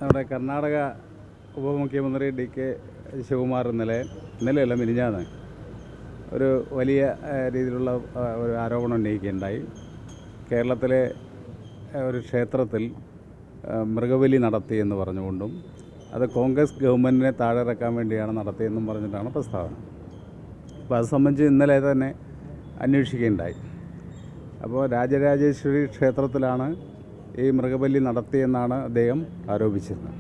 നമ്മുടെ കർണാടക ഉപമുഖ്യമന്ത്രി DK ശിവകുമാർ ഇന്നലെയല്ല മിനിഞ്ഞാന്ന് ഒരു വലിയ രീതിയിലുള്ള ഒരു ആരോപണം ഉന്നയിക്കുകയുണ്ടായി. കേരളത്തിലെ ഒരു ക്ഷേത്രത്തിൽ മൃഗബലി നടത്തിയെന്ന് പറഞ്ഞുകൊണ്ടും അത് കോൺഗ്രസ് ഗവൺമെൻറ്റിനെ താഴെയിറക്കാൻ വേണ്ടിയാണ് നടത്തിയെന്നും പറഞ്ഞിട്ടാണ് പ്രസ്താവന. അപ്പോൾ അത് സംബന്ധിച്ച് ഇന്നലെ തന്നെ അന്വേഷിക്കുകയുണ്ടായി. അപ്പോൾ രാജരാജേശ്വരി ക്ഷേത്രത്തിലാണ് ഈ മൃഗബലി നടത്തിയെന്നാണ് അദ്ദേഹം ആരോപിച്ചിരുന്നത്.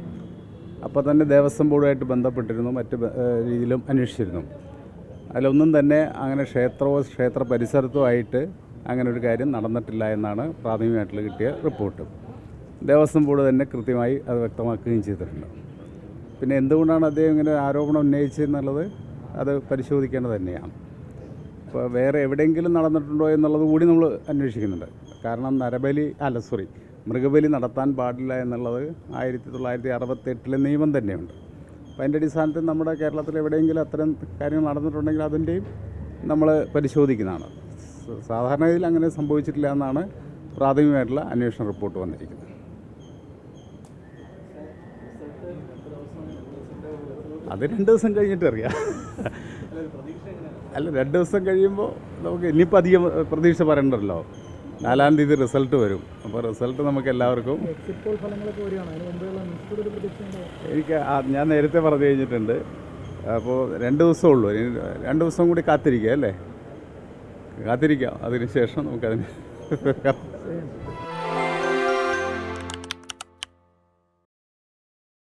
അപ്പോൾ തന്നെ ദേവസ്വം ബോർഡുമായിട്ട് ബന്ധപ്പെട്ടിരുന്നു, മറ്റ് രീതിയിലും അന്വേഷിച്ചിരുന്നു. അതിലൊന്നും തന്നെ അങ്ങനെ ക്ഷേത്രമോ ക്ഷേത്ര പരിസരത്തോ ആയിട്ട് അങ്ങനെ ഒരു കാര്യം നടന്നിട്ടില്ല എന്നാണ് പ്രാഥമികമായിട്ടുള്ള കിട്ടിയ റിപ്പോർട്ട്. ദേവസ്വം ബോർഡ് തന്നെ കൃത്യമായി അത് വ്യക്തമാക്കുകയും ചെയ്തിട്ടുണ്ട്. പിന്നെ എന്തുകൊണ്ടാണ് അദ്ദേഹം ഇങ്ങനെ ആരോപണം ഉന്നയിച്ചതെന്നുള്ളത് അത് പരിശോധിക്കേണ്ടത് തന്നെയാണ്. ഇപ്പോൾ വേറെ എവിടെയെങ്കിലും നടന്നിട്ടുണ്ടോ എന്നുള്ളത് കൂടി നമ്മൾ അന്വേഷിക്കുന്നുണ്ട്. കാരണം മൃഗബലി നടത്താൻ പാടില്ല എന്നുള്ളത് 1968 നിയമം തന്നെയുണ്ട്. അപ്പോൾ അതിൻ്റെ അടിസ്ഥാനത്തിൽ നമ്മുടെ കേരളത്തിൽ എവിടെയെങ്കിലും അത്തരം കാര്യങ്ങൾ നടന്നിട്ടുണ്ടെങ്കിൽ അതിൻ്റെയും നമ്മൾ പരിശോധിക്കുന്നതാണ്. സാധാരണഗതിയിൽ അങ്ങനെ സംഭവിച്ചിട്ടില്ല എന്നാണ് പ്രാഥമികമായിട്ടുള്ള അന്വേഷണ റിപ്പോർട്ട് വന്നിരിക്കുന്നത്. അത് 2 ദിവസം കഴിഞ്ഞിട്ട് അറിയാം. അല്ല, 2 ദിവസം കഴിയുമ്പോൾ നമുക്ക് ഇനിയിപ്പോൾ അധികം പ്രതീക്ഷ പറയണ്ടല്ലോ. 4-ാം തീയതി റിസൾട്ട് വരും. അപ്പോൾ റിസൾട്ട് നമുക്ക് എല്ലാവർക്കും ഞാൻ നേരത്തെ പറഞ്ഞു കഴിഞ്ഞിട്ടുണ്ട്. അപ്പോൾ 2 ദിവസമേ ഉള്ളൂ. 2 ദിവസം കൂടി കാത്തിരിക്കാം. അതിന് ശേഷം നമുക്കതിന്